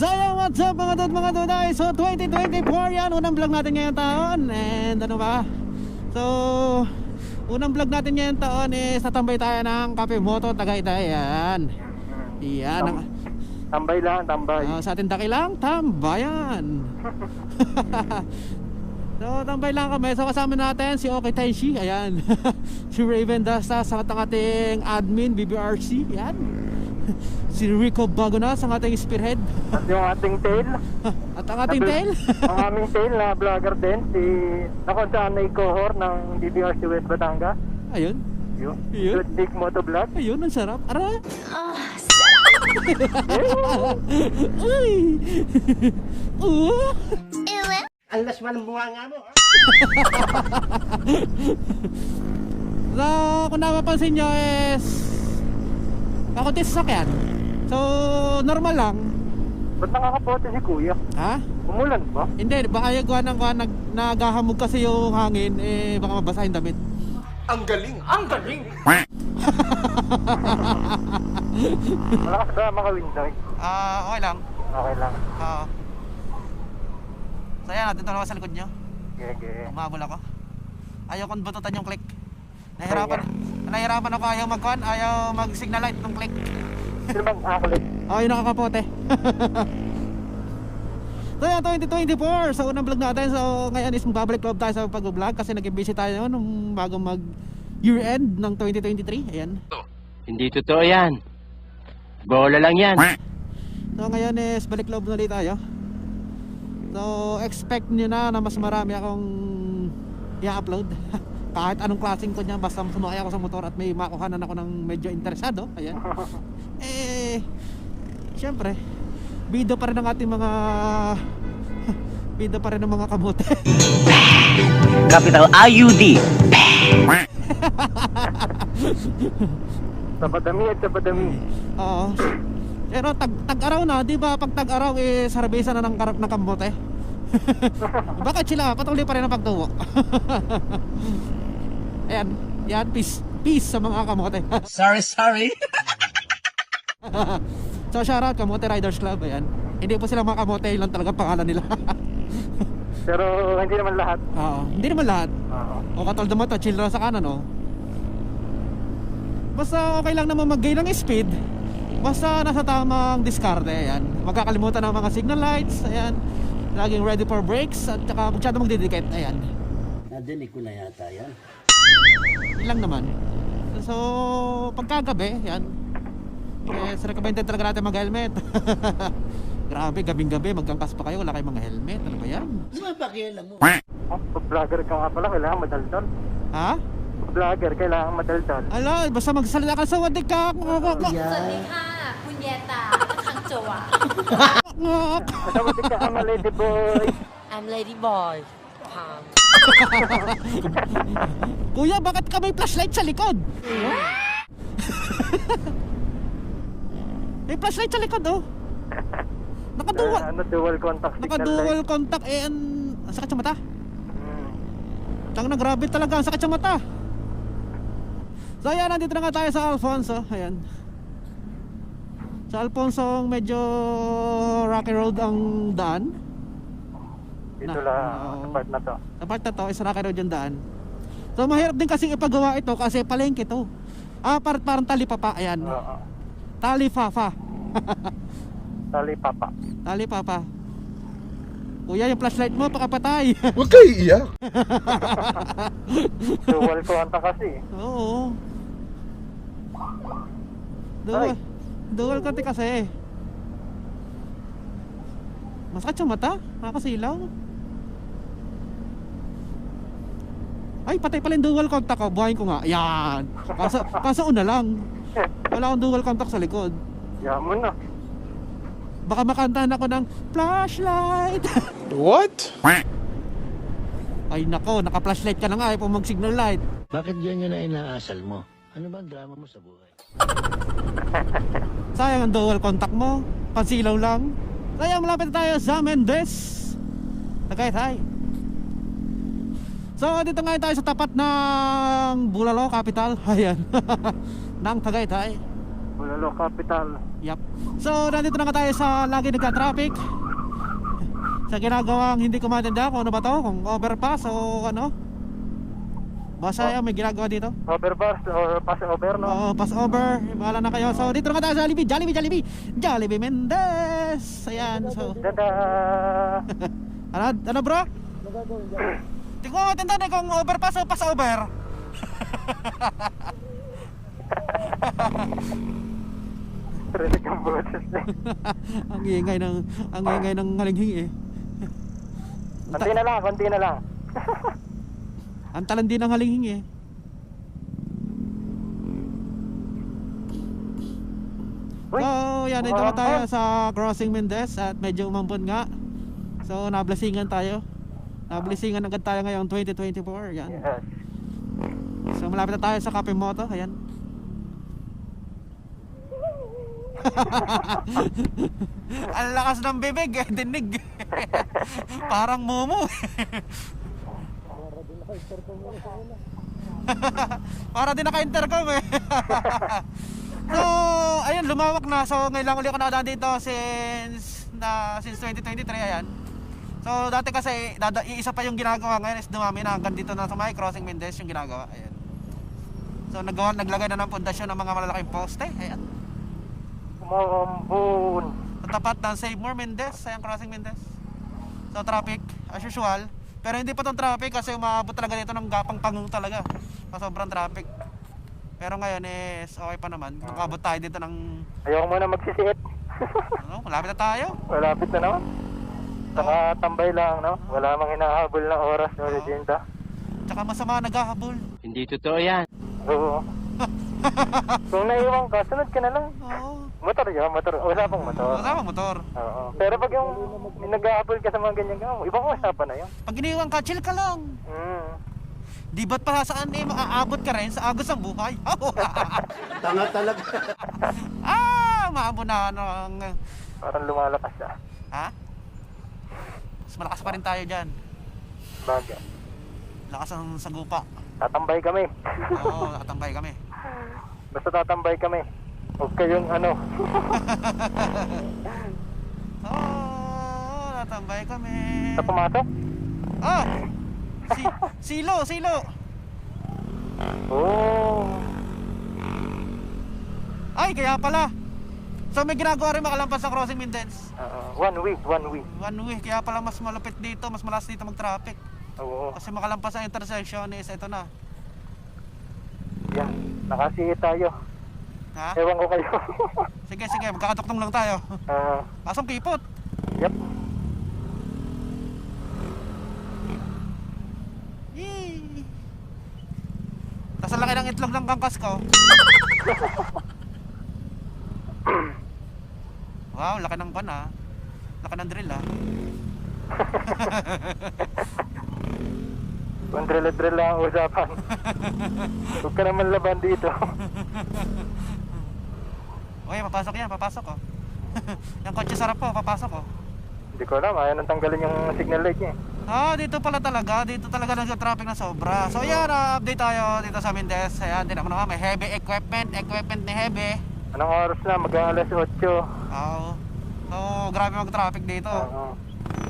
So yung what's up mga duday. So 2024 yan, unang vlog natin ngayong taon. And ano ba? So unang vlog natin ngayong taon is tatambay tayo ng Cafe Moto Tagaytay. Yan. Yan. Tambay lang, tambay. Sa atin dakilang tambayan. So tambay lang kami. So kasama natin si Okay Taishi. Ayan. Si Raven Dasta sa ating admin BBRC. Yan. Si Rico Bagonas ang ating spearhead. At yung ating tail. At ang ating tail. Ang aming tail na vlogger din, si nakuntaan na Cohor ng BBRC West Batangas. Ayun. Yun. Yun. Good Dick Motovlog. Ayun, ang sarap. Ara. Uy. Ang lasman ng bunga nga mo. So kung napapansin nyo is kakunti sasakyan. So normal lang. Ba't nakakapote si Kuya? Ha? Umulan ba? Hindi, baka yung gawa ng naghahamog kasi yung hangin, eh baka mabasa yung damit. Ang galing! Ang galing! Malakas ba maka-window? Okay lang. Okay lang. So yan, natin ito naman sa likod nyo. Gege. Umabol ako. Ayaw kong bututan yung click. Nahihirapan ako, ayaw mag-con, ayaw mag-signal light ng click. Sino bang akulit? Yung nakakapote. So yan, 2024. So unang vlog natin. So ngayon is magbabalik loob tayo sa pag-vlog kasi nag-busy tayo nung bago mag year end ng 2023. Ayan. Hindi totoo yan. Bola lang yan. So ngayon is balik loob na ulit tayo. So expect nyo na mas marami akong i-upload. Kahit anong klaseng ko niya, basta sumakay ako sa motor at may makuhanan ako ng medyo interesado. Ayan. Siyempre bida pa rin ang ating mga bida pa rin ang mga kamote. Capital IUD. Sabadami at sabadami. Oo. Pero tag-araw na, di ba? Pag tag-araw sarbesa na ng kamote. Bakit sila patuloy pa rin ang pagtuwo? Ayan, yan, peace sa mga kamote. Sorry. So shoutout Kamote Riders Club. Ayan. Hindi po sila mga kamote, lang talaga pangalan nila. Pero hindi naman lahat. Oo, hindi naman lahat. O katulad naman to, chill lang sa kanan, oh. Basta okay lang naman mag-gain ng speed. Basta nasa tamang diskarte. Ayan. Magkakalimutan ng mga signal lights. Ayan. Laging ready for brakes. At saka masyado magdidikit. Ayan. Nadinig ko na yata yan. Ilang naman. So pagkagabi, yan, recommended talaga natin mag-helmet. Grabe, gabing-gabi magkangkas pa kayo, wala kayong mga helmet. Ano ba yan? Di ba pakialam mo? Pag-vlogger ka nga pala, kailangan madaldal. Ha? Pag-vlogger, kailangan madaldal. Ala, basta magsalita ka sa wadik ka. สวัสดีค่ะคุณแยตาทางจัว Sabi ka ama lady boy. I'm Lady Boy พาม Kuya, bakit ka may flashlight sa likod? May flashlight sa likod, oh. Dual contact signal Naka-dual light. contact. Ang sakit sa mata. Tang na, grabe talaga, ang sakit sa mata. So ayan, nandito na nga tayo sa Alfonso. Ayan. Sa Alfonso medyo rocky road ang daan. Dito lang, sa part na to. Sa part na to is rocky road yung daan. So mahirap din kasi ipagawa ito kasi palengke to. Parang talipapa. Ayan. Oo. Talipapa. Tali papa. Talipapa. Kuya, yung flashlight mo pakapatay. Huwag kayo iiyak. Dual contact kasi. Oo. Ay. Dual konti kasi. Masakit sa mata? Nakakasilaw. Ay, patay pala yung dual contact ko. Buhayin ko nga. Yan. Kaso una lang. Wala akong dual contact sa likod. Yaman na. Baka makantahan ako ng flashlight. What? Ay nako, naka-flashlight ka na nga. Ayaw po mag-signal light. Bakit yan na inaasal mo? Ano ba ang drama mo sa buhay? Sayang ang dual contact mo. Pansilaw lang. Kaya malapit na tayo sa Mendez Tagaytay. So dito nga tayo sa tapat ng Bulalo Capital. Ayan. Ng Tagaytay. Lolo Capital. Yep. So, nandito na nga tayo sa lagi nagka-traffic. Sa ginagawang hindi ko maintindihan kung ano ba to, kung overpass o ano. Basta yan, may ginagawa dito. Overpass or pass over, no? Oo, pass over. Bahala na kayo. So, dito na nga tayo sa Jollibee Mendez. Ayan, so. Dada! Ano bro? Hindi ko maintindihan kung overpass o pass over. Rinig ang boses eh. ang ingay ng halinghing eh. Konti na lang. Ang talandi ng halinghing eh. Uy, So, yan, dito na tayo sa Crossing Mendez at medyo umambon nga. So, nablasingan tayo. Nablasingan agad tayo ngayong 2024. Yan. Yes. So, malapit na tayo sa Kapimoto. Ayan. Ang lakas ng bibig eh, dinig. Parang mumu. Para din naka-intercom eh. So, ayun, lumawak na. So, ngayon lang ulit ako nakadaan dito since 2023, ayan. So, dati kasi iisa pa yung ginagawa, ngayon is dumami na hanggang dito na sa may Crossing Mendez yung ginagawa, ayan. So, naglagay na ng pundasyon ng mga malalaking poste, ayan. Umambun. Sa tapat ng Save More Mendez, ayan, Crossing Mendez. So, traffic, as usual. Pero hindi pa tong traffic kasi umabot talaga dito ng gapang pangong talaga. Sobrang traffic. Pero ngayon is okay pa naman. Nakabot tayo dito ng Ayaw muna magsisiit. ano, malapit na tayo. Malapit na naman. Saka tambay lang, no? Wala mang hinahabol na oras o legenda. Tsaka masama naghahabol. Hindi totoo yan. Oo. Kung naiwan ka, sunod ka na lang. Oo. Motor yun, motor. Wala pang motor. Kasama motor. Oo. Pero pag yung nag-ahabol ka sa mga ganyan gamo, ibang usapan na yun. Pag iniwan ka, chill ka lang. Di ba't pa saan eh, maaabot ka rin sa agos ng buhay? Tanga talaga. Maabo na ng... Parang lumalakas siya. Ha? Mas malakas pa rin tayo dyan. Bagay. Lakas ang sagupa. Tatambay kami. Oo, natambay kami. Basta tatambay kami. Huwag kayong ano. Oo, natambay kami. Sa pumasok? Ah! Silo! Oo. Ay, kaya pala. So may ginagawa rin makalampas sa Crossing Mendez. 1 week. One way, kaya pala mas malapit dito, mas malas dito mag-traffic. Oo. Kasi makalampas ang intersection is ito na. Yan. Nakasihi tayo. Ha? Ewan ko kayo. Sige, magkakatuktong lang tayo. Asong kipot. Yep. Yee! Tapos ang laki ng itlog ng kangkas ko. Wow, laki ng pan ah. Laki ng drill ah. Kung drill lang ang usapan. Huwag ka naman laban dito. Okay, papasok oh. Yung kotse sarap po, papasok oh. Hindi ko alam, ayaw nang tanggalin yung signal light niya. Dito pala talaga, dito talaga nag-traffic na sobra. So yan, update tayo dito sa Mendez. Ayan, din naman may heavy equipment ni heavy. Anong oras na? Mag-alas 8. Oo. So, grabe mag-traffic dito. Oo.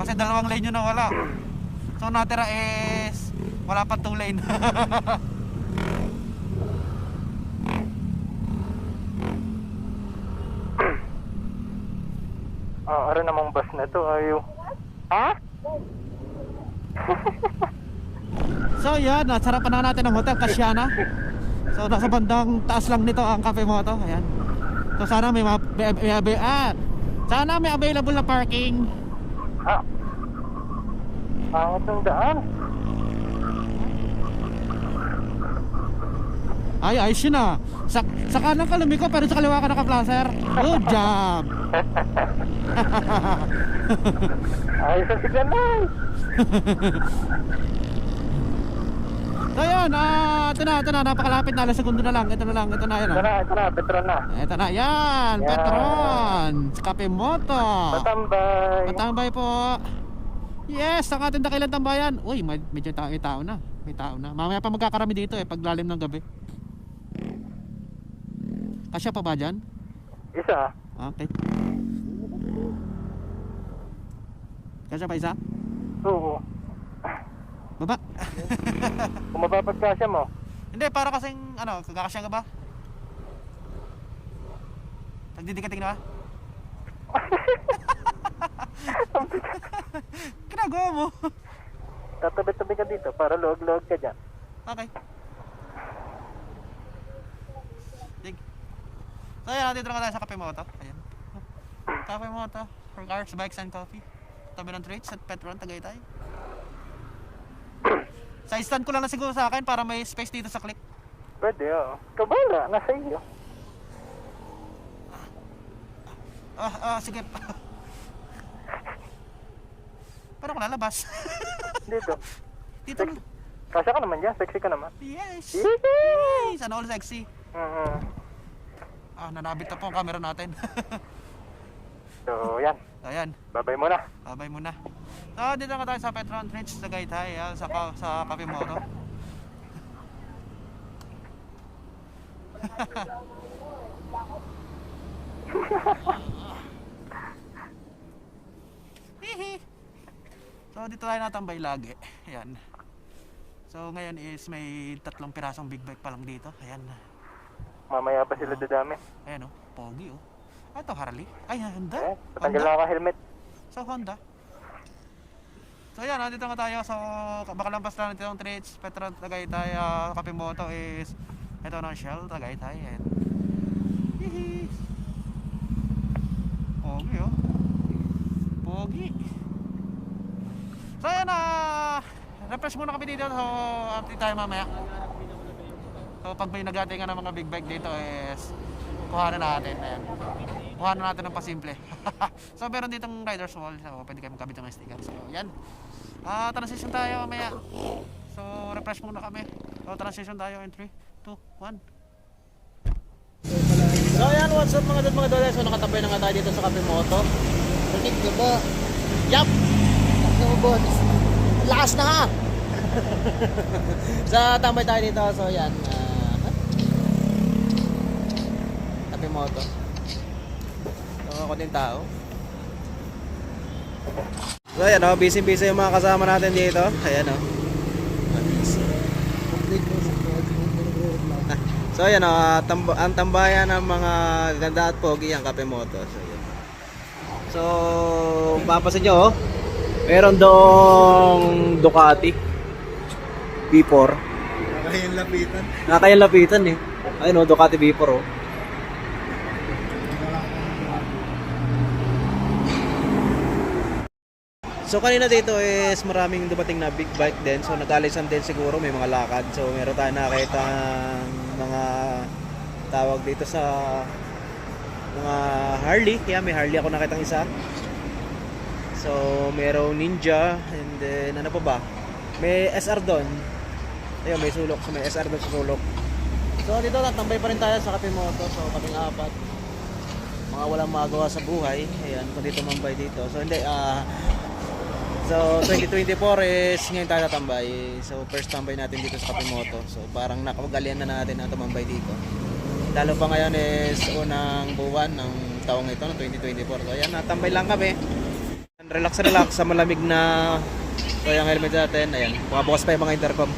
Kasi 2 lane yun na wala. So, natira is wala pa 2 lane. Ano namang bus na to? Ayaw. Ha? So, yan, nasarapan na natin ang Hotel Casiana. So, nasa bandang taas lang nito ang Cafe Moto. Ayan. So, sana sana may available na parking. Pangat ng daan. Ay, ayos yun ah. Sa kanan ka lumiko pero sa kaliwa ka naka-placer. Good job. Ayos sa signal light. So yun, ito na, napakalapit na, alas segundo na lang, ito na yan. Ito na, Petron na. Ito na, yan, Yan. Petron, Cafe Moto. Patambay. Patambay po. Yes, ang ating dakilang tambayan. Uy, medyo may tao na. Mamaya pa magkakarami dito pag lalim ng gabi. Kasya pa ba dyan? Isa. Okay. Kasya pa isa? Oo. Baba. Kung mapapagkasya mo. Hindi, para kasing, ano, kakasya ka ba? Nagdidikating na ba? Ginagawa mo. Tatabi-tabi ka dito para luwag-luwag ka dyan. Okay. Sige. So ayan, nandito na tayo sa Cafe Moto. Ayan. Cafe Moto for cars, bikes, and coffee. Tabi ng Traits at Petron, Tagaytay. Sa stand ko lang na siguro sa akin para may space dito sa click. Pwede, oo. Kabala, nasa iyo. Sige. Paano ko lalabas? Dito. Dito na. Kasya ka naman dyan, sexy ka naman. Yes. Yee! Yes. Sana all sexy. Nanabit na po ang camera natin. So, yan. So, ayan. Babay muna. Babay muna. So, dito na tayo sa Petron Traits, Tagaytay, sa Cafe Moto. So, dito tayo natambay lagi. Ayan. So, ngayon is may 3 pirasong big bike pa lang dito. Ayan. Mamaya pa sila dadami. Ayan, oh. Pogi, oh. Ito, Harley. Ay, Honda. Patanggal lang ang helmet. So, Honda. So, ayan, nandito nga tayo. So, makalampas lang nito yung Traits, Petron, Tagaytay, Cafe Moto is ito ng Shell, Tagaytay. Ayan. Hihi. Pogi, oh. Pogi. So, ayan, refresh muna kami dito. So, update tayo mamaya. So, pag may nagating ng mga big bike dito is kuhanan natin. Ayan. Kuhanan natin ng pasimple. So, meron ditong rider's wall. So, pwede kayo magkabit ng sticker. So, yan. Transition tayo mamaya. So, refresh muna kami. So, transition tayo in 3, 2, 1. So, ayan. What's up mga dole? So, nakatambay na nga tayo dito sa Cafe Moto. Rinig ka ba? Yup! Ano ba? Lakas na ha! Sa tambay tayo dito. So, yan. Cafe Moto. So, ako din tao. So, ayan o. Busy-busy yung mga kasama natin dito. Ayan o. So, ayan o. Ang tambayan ng mga ganda at pogi ang Cafe Moto. So, ayan. So, papasin nyo o. Meron doong Ducati B4. Nakakayang lapitan. Nakakayang lapitan eh. Ayun o, Ducati B4 o. So kanina dito is maraming dumating na big bike din. So nag-alisan din siguro, may mga lakad. So meron tayo nakita mga tawag dito sa mga Harley. Kaya may Harley ako nakitang isa. So merong Ninja and then ano pa ba? May SR doon. Ayun, may sulok. So may SR doon sa sulok. So dito tatambay pa rin tayo sa Cafe Moto. So kaming apat. Mga walang magawa sa buhay. Ayan, kung dito mambay dito. So hindi, so 2024 is ngayon tayo tatambay. So first tambay natin dito sa Cafe Moto. So parang nakapag-alian na natin na tumambay dito. Lalo pa ngayon is unang buwan ng taong ito, ng 2024. So ayan, natambay lang kami. Relax sa malamig na. So yung helmet natin, ayan, bukas pa yung mga intercom.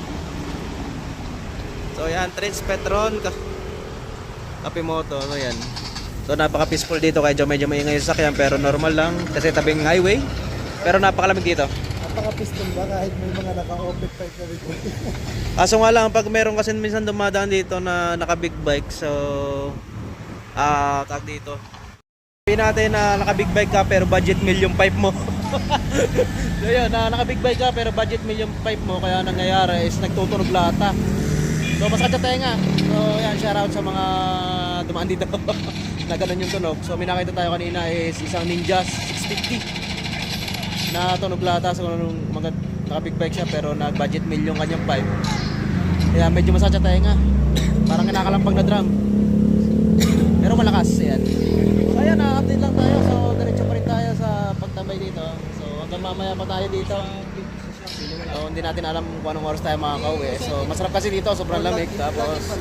So ayan, Traits, Petron, Cafe Moto. So ayan. So napaka peaceful dito, kaya medyo maingay yung sasakyan pero normal lang kasi tabing highway. Pero napakalamig dito. Napaka-piston ba kahit may mga naka-open pipe na rin? Kaso nga lang, pag meron kasi minsan dumadaan dito na naka-big bike, so tag dito. Sabihin natin na naka-big bike ka pero budget million pipe mo. So yun, naka-big bike ka pero budget million pipe mo, kaya nangyayari is nagtutunog lata. So masakit sa tenga. So yan, shoutout sa mga dumaan dito na ganun yung tunog. So may nakita tayo kanina is isang Ninja 650 na tunog lata. So mga naka-big bike siya pero nag-budget million kanyang pipe. Kaya medyo masakit sa tenga. Parang kinakalampag na drum. Pero malakas, yan. So ayan, update lang tayo. So diretso pa rin tayo sa pagtambay dito. So hanggang mamaya pa tayo dito. So hindi natin alam kung anong oras tayo makakauwi. So masarap kasi dito, sobrang lamig. Tapos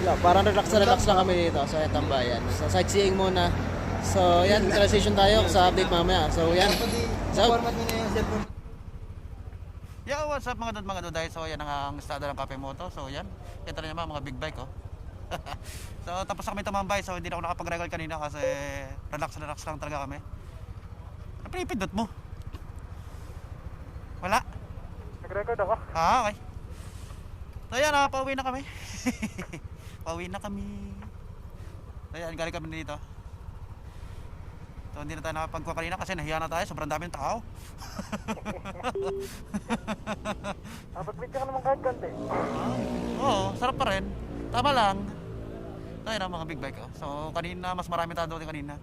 Wala, parang relax na relax lang kami dito sa Tambayan. So sightseeing muna. So yan, transition tayo sa update mamaya. So yan. So, Format mo na yung cellphone. Yo, what's up mga duday? So yan ang estado ng Cafe Moto. So yan, ito na naman mga big bike oh. So tapos na kami tumambay, so hindi na ako nakapag-record kanina kasi relax lang talaga kami. Ano pinipindot mo? Wala? Nag-record ako. Ah, okay. So yan, pauwi na kami. Pauwi na kami. So yan, galing kami dito. So hindi na tayo nakapagkuha kanina kasi nahiya na tayo, sobrang daming tao. Pag-video ka naman kahit konti. Oo, sarap pa rin. Tama lang. Tayo na mga big bike oh. So kanina mas marami tayo doon kanina.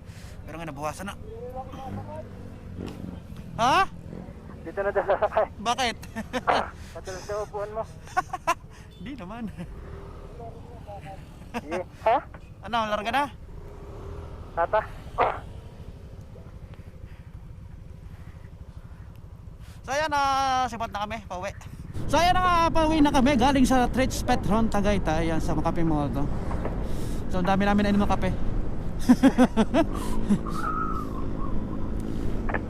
Pero ngayon nabuwasan na. Ha? Dito na dala sakay. Bakit? Madalas sa upuan mo. Di naman. Yeah. Ha? Ano, larga na? Tata? So ayan na, sipat na kami, pauwi. So ayan na, pauwi na kami galing sa Trich Petron, Tagaytay, yan sa Makape Moto. So ang dami namin na inom ng kape.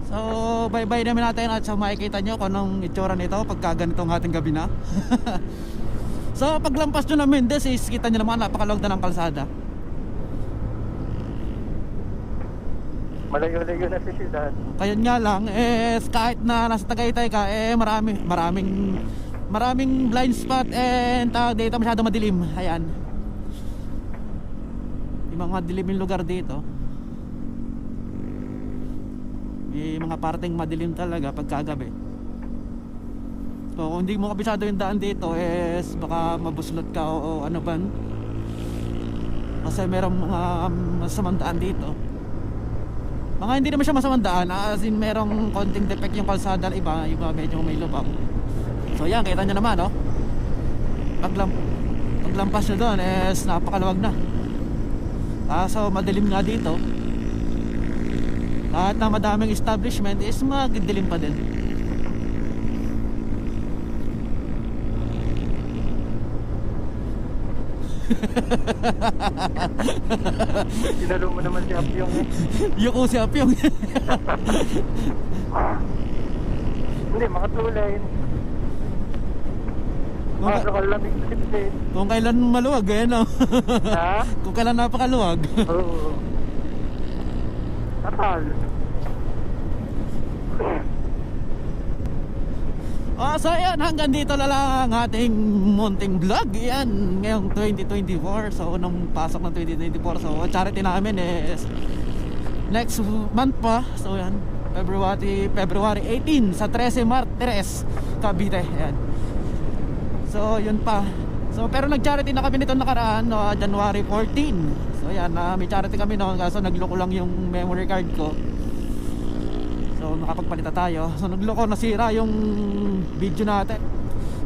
So bye-bye namin natin at so makikita nyo kung anong itsura nito pagka ganitong ating gabi na. So paglampas nyo ng Mendez is kita nyo naman napakalawag na ng kalsada. Malayo-layo na si Ciudad. Kayun nga lang, kahit na nasa Tagaytay ka, maraming blind spot and dito masyado madilim. Ayan. Yung mga dilim lugar dito. May mga parteng madilim talaga pagkagabi. So kung hindi mo kabisado yung daan dito, baka mabuslot ka o ano ba. Kasi merong mga masamang daan dito. Mga hindi naman siya masamang daan, as in merong konting defect yung kalsada, iba medyo may lubak. So yan, kita nyo naman oh. Paglampas nyo doon napakaluwag na. So madilim nga dito. Kahit na madaming establishment is magdilim pa din. Sinalo mo naman si Apyong eh. Yuko si Apyong. Hindi, makatulay. Makakal lang yung sip-sip. Kung kailan maluwag no? Ha? Kung kailan napakaluwag. Oo. Tatal. So yan, hanggang dito na lang ang ating munting vlog. Yan, ngayong 2024. So nung pasok ng 2024, so charity namin is next month pa. So yan, February 18 sa 13 Martires, Cavite. Yan. So yun pa. So pero nag-charity na kami nito nakaraan, no, January 14. So yan, may charity kami noon kaso nagloko lang yung memory card ko. So nakapagpalita tayo. So nagloko, nasira yung video natin.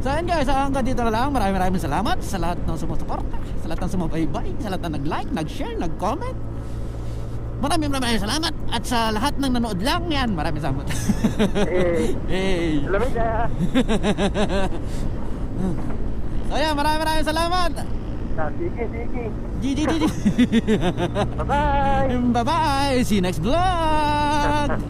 So ayun guys, hanggang dito na lang. Maraming salamat sa lahat ng sumusuporta, sa lahat ng sumubaybay, sa lahat ng nag-like, nag-share, nag-comment. Maraming salamat. At sa lahat ng nanood lang yan, maraming salamat. Hey. Lamig na. So ayan, maraming salamat. Sige. GG. Bye-bye. Bye-bye. See you next vlog.